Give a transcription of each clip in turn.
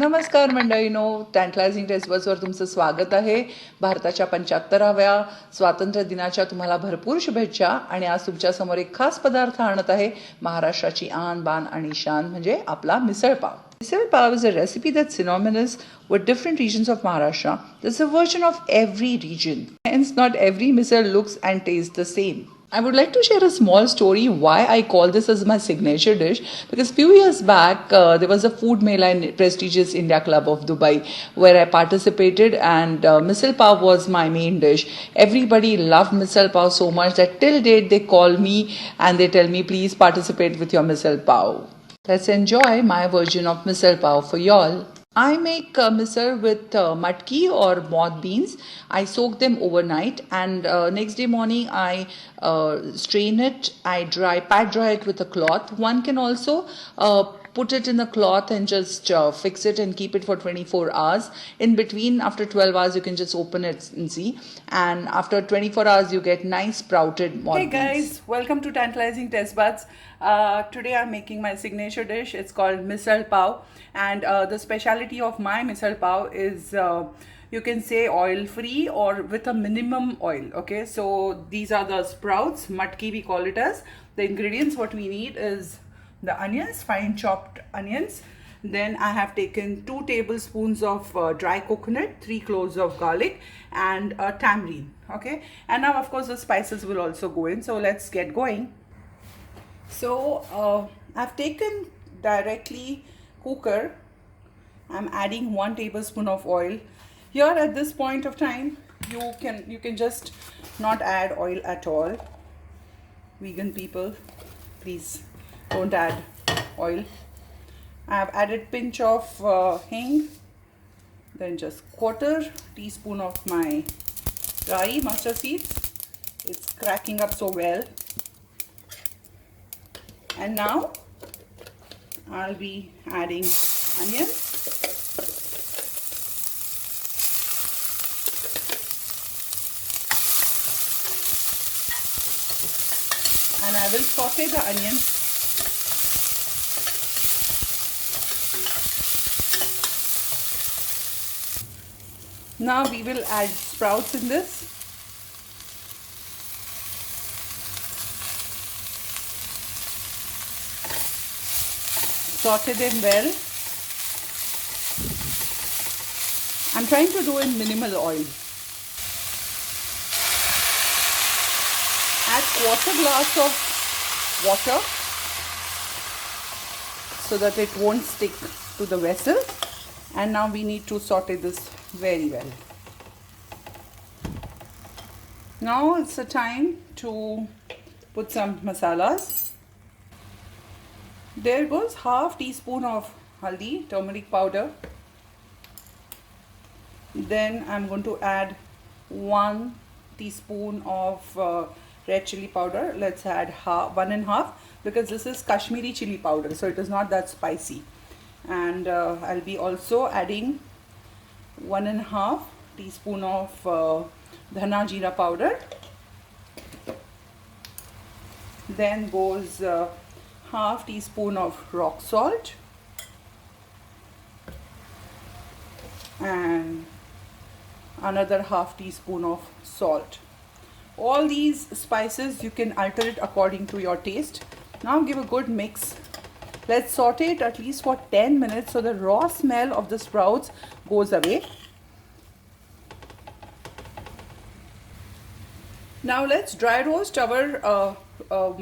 नमस्कार मंडळीनो, टँटलायझिंग टेस्ट बसवर तुमचं स्वागत आहे. भारताच्या 75व्या स्वातंत्र्य दिनाच्या तुम्हाला भरपूर शुभेच्छा. आणि आज तुमच्यासमोर एक खास पदार्थ आणत आहे, महाराष्ट्राची आन बान आणि शान म्हणजे आपला misal pav. Misal Pav is a recipe that's synonymous with different regions of Maharashtra. There's a version of every region. Hence, not every misal looks and tastes the same. I would like to share a small story why I call this as my signature dish, because few years back there was a food mela in prestigious India Club of Dubai where I participated, and misal pav was my main dish. Everybody loved misal pav so much that till date they call me and they tell me, please participate with your misal pav. Let's enjoy my version of misal pav for y'all. I make misal with matki or moth beans. I soak them overnight, and next day morning I strain it. I pat dry it with a cloth. One can also put it in a cloth and just fix it and keep it for 24 hours. In between, after 12 hours, you can just open it and see. And after 24 hours, you get nice sprouted moth beans. Hey guys, welcome to Tantalizing Taste Buds. Today I'm making my signature dish. It's called Misal Pav, and the speciality of my Misal Pav is you can say oil free or with a minimum oil. Okay, so these are the sprouts, matki we call it as. The ingredients what we need is the onions, fine chopped onions. Then I have taken 2 tablespoons of dry coconut, 3 cloves of garlic, and tamarind. Okay, and now of course the spices will also go in. So let's get going. So I've taken directly cooker. I'm adding 1 tablespoon of oil. Here at this point of time, you can just not add oil at all. Vegan people, please don't add oil. I have added pinch of hing, then just 1/4 teaspoon of my tarri mustard seeds. It's cracking up so well. And now I'll be adding onions. And I will saute the onions. Now we will add sprouts in this. Saute them well. I'm trying to do in minimal oil. Add 1/4 glass of water so that it won't stick to the vessel. And now we need to saute this very well. Now it's the time to put some masalas. There goes 1/2 teaspoon of haldi, turmeric powder. Then I'm going to add 1 teaspoon of red chilli powder. Let's add 1 1/2, because this is Kashmiri chili powder, so it is not that spicy. And I'll be also adding 1 1/2 teaspoon of dhanajeera powder. Then goes 1/2 teaspoon of rock salt and another 1/2 teaspoon of salt. All these spices you can alter it according to your taste. Now give a good mix. Let's saute it at least for 10 minutes so the raw smell of the sprouts goes away. Now let's dry roast our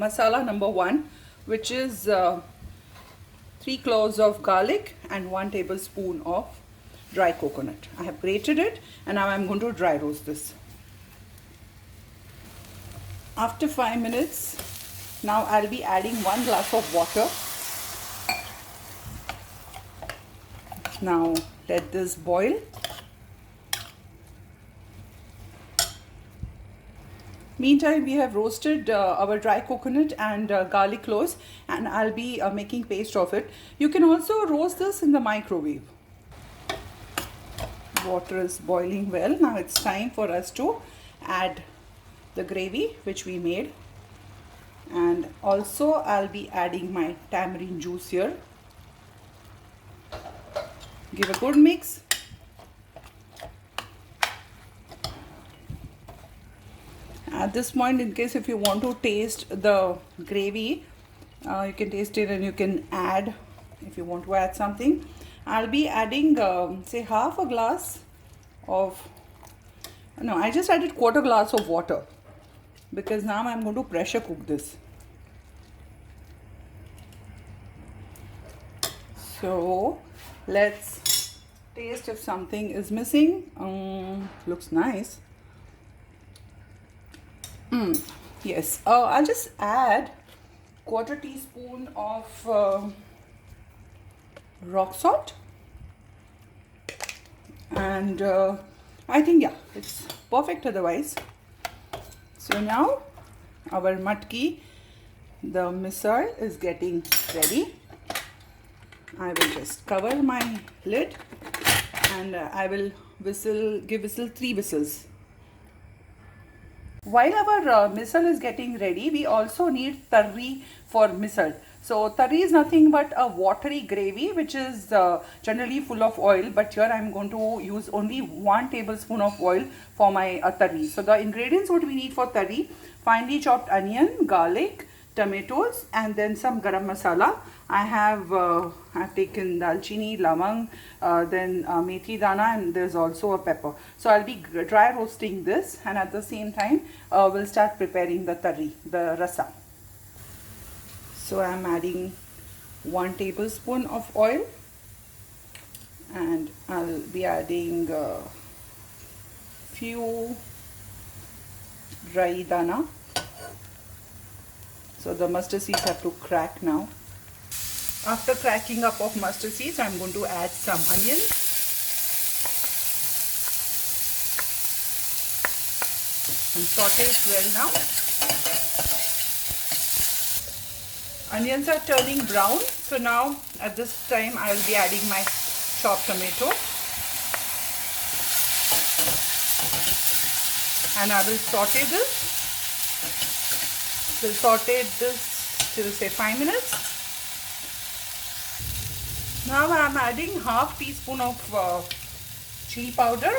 masala number 1, which is 3 cloves of garlic and 1 tablespoon of dry coconut. I have grated it, and now I'm going to dry roast this. After 5 minutes, now I'll be adding 1 glass of water. Now let this boil. Meantime, we have roasted our dry coconut and garlic cloves, and I'll be making paste of it. You can also roast this in the microwave. Water is boiling well. Now it's time for us to add the gravy which we made, and also I'll be adding my tamarind juice here. Give a good mix. At this point, in case if you want to taste the gravy, you can taste it and you can add, if you want to add something. I'll be adding say half a glass of, no, I just added quarter glass of water, because now I'm going to pressure cook this. So let's taste if something is missing. Looks nice. Yes, I'll just add quarter teaspoon of rock salt, and I think, yeah, it's perfect otherwise. So now our matki, the misal, is getting ready. I will just cover my lid and I will give whistle 3 whistles. While our misal is getting ready, we also need tarri for misal. So tarri is nothing but a watery gravy which is generally full of oil, but here I am going to use only 1 tablespoon of oil for my tarri. So the ingredients what we need for tarri: finely chopped onion, garlic, tomatoes, and then some garam masala. I've taken dalchini, lavang, then methi dana, and there's also a pepper. So I'll be dry roasting this, and at the same time we'll start preparing the tarri, the rassa. So I'm adding 1 tablespoon of oil, and I'll be adding few dry dana. So the mustard seeds have to crack now. After cracking up of mustard seeds, I'm going to add some onions. And saute it well now. Onions are turning brown. So now at this time I will be adding my chopped tomato. And I will saute this. We'll saute this till say 5 minutes. Now I am adding half teaspoon of chilli powder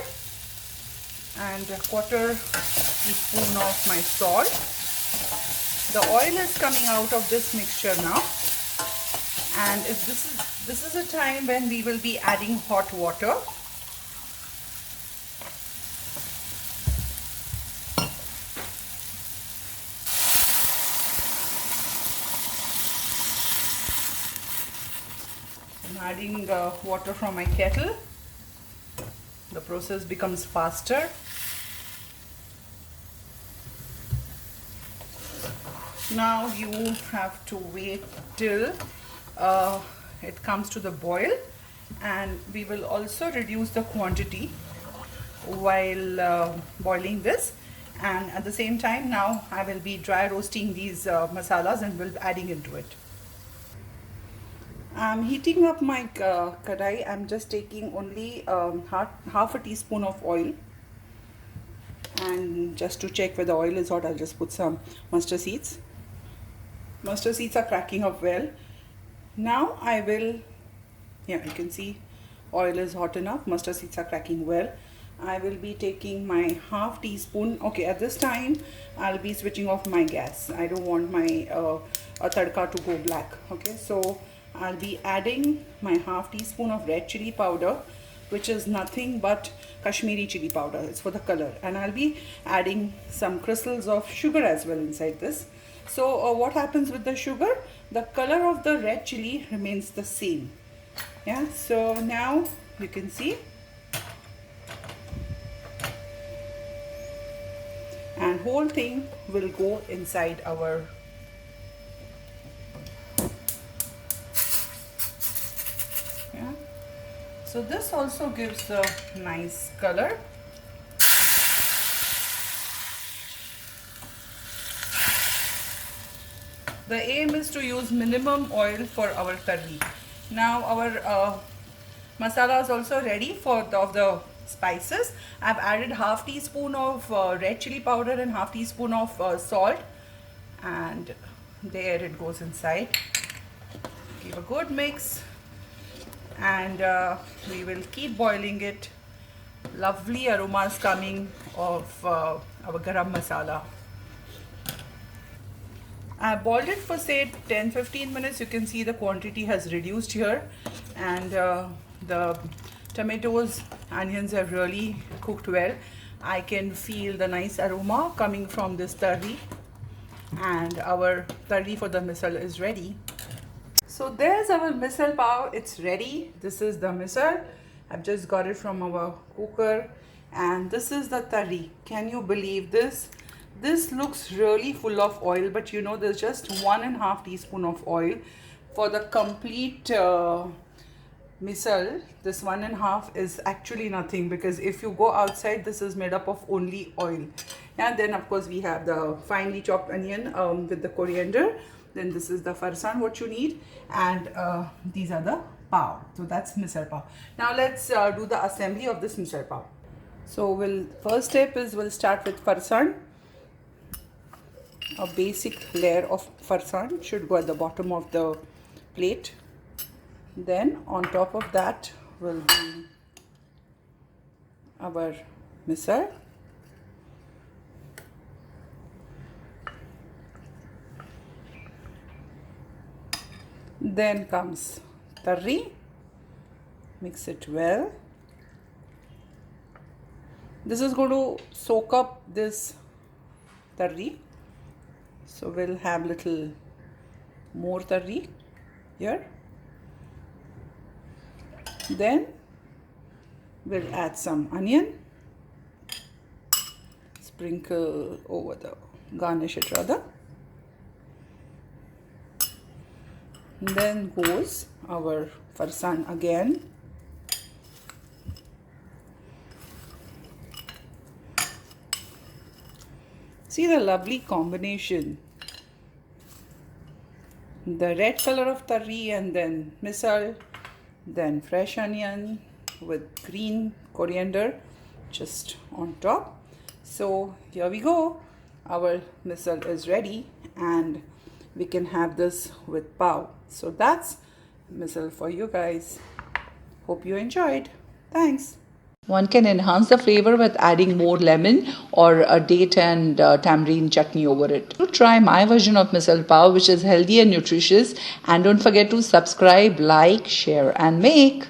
and a quarter teaspoon of my salt. The oil is coming out of this mixture now, and if this is a time when we will be adding hot water. I'm adding water from my kettle. The process becomes faster. Now you have to wait till it comes to the boil, and we will also reduce the quantity while boiling this, and at the same time now I will be dry roasting these masalas and will be adding into it. I'm heating up my kadai. I'm just taking only half a teaspoon of oil, and just to check whether the oil is hot, I'll just put some mustard seeds. Mustard seeds are cracking up well. Now I will, yeah, you can see oil is hot enough, mustard seeds are cracking well. I will be taking my half teaspoon. Okay, at this time I'll be switching off my gas. I don't want my tadka to go black. Okay, so I'll be adding my half teaspoon of red chili powder, which is nothing but Kashmiri chili powder. It's for the color, and I'll be adding some crystals of sugar as well inside this. So what happens with the sugar? The color of the red chili remains the same. Yeah, so now you can see, and whole thing will go inside our So this also gives a nice color. The aim is to use minimum oil for our tarri. Now our masala is also ready for the spices. I've added half teaspoon of red chili powder and half teaspoon of salt, and there it goes inside. Give a good mix. and we will keep boiling it. Lovely aromas coming of our garam masala. I boiled it for say 10-15 minutes. You can see the quantity has reduced here, and the tomatoes, onions have really cooked well. I can feel the nice aroma coming from this tarri, and our tarri for the misal is ready. So there's our misal pav. It's ready. This is the misal. I've just got it from our cooker, and this is the tarri. Can you believe this? This looks really full of oil, but you know there's just 1.5 teaspoon of oil for the complete misal. This 1.5 is actually nothing, because if you go outside, this is made up of only oil. And then of course we have the finely chopped onion with the coriander. Then this is the farsan what you need, and these are the pav. So that's misal pav. Now let's do the assembly of this misal pav. So first step is we'll start with farsan. A basic layer of farsan should go at the bottom of the plate. Then on top of that will be our misal. Then comes tarri. Mix it well. This is going to soak up this tarri. So we'll have little more tarri here. Then we'll add some onion. Sprinkle over the, garnish it rather. And then goes our farsan again. See the lovely combination. The red color of tarri, and then misal, then fresh onion with green coriander just on top. So here we go. Our misal is ready, and we can have this with pav. So that's misal for you guys. Hope you enjoyed. Thanks. One can enhance the flavor with adding more lemon or a date and tamarind chutney over it. To try my version of misal pav, which is healthy and nutritious, and don't forget to subscribe, like, share and make.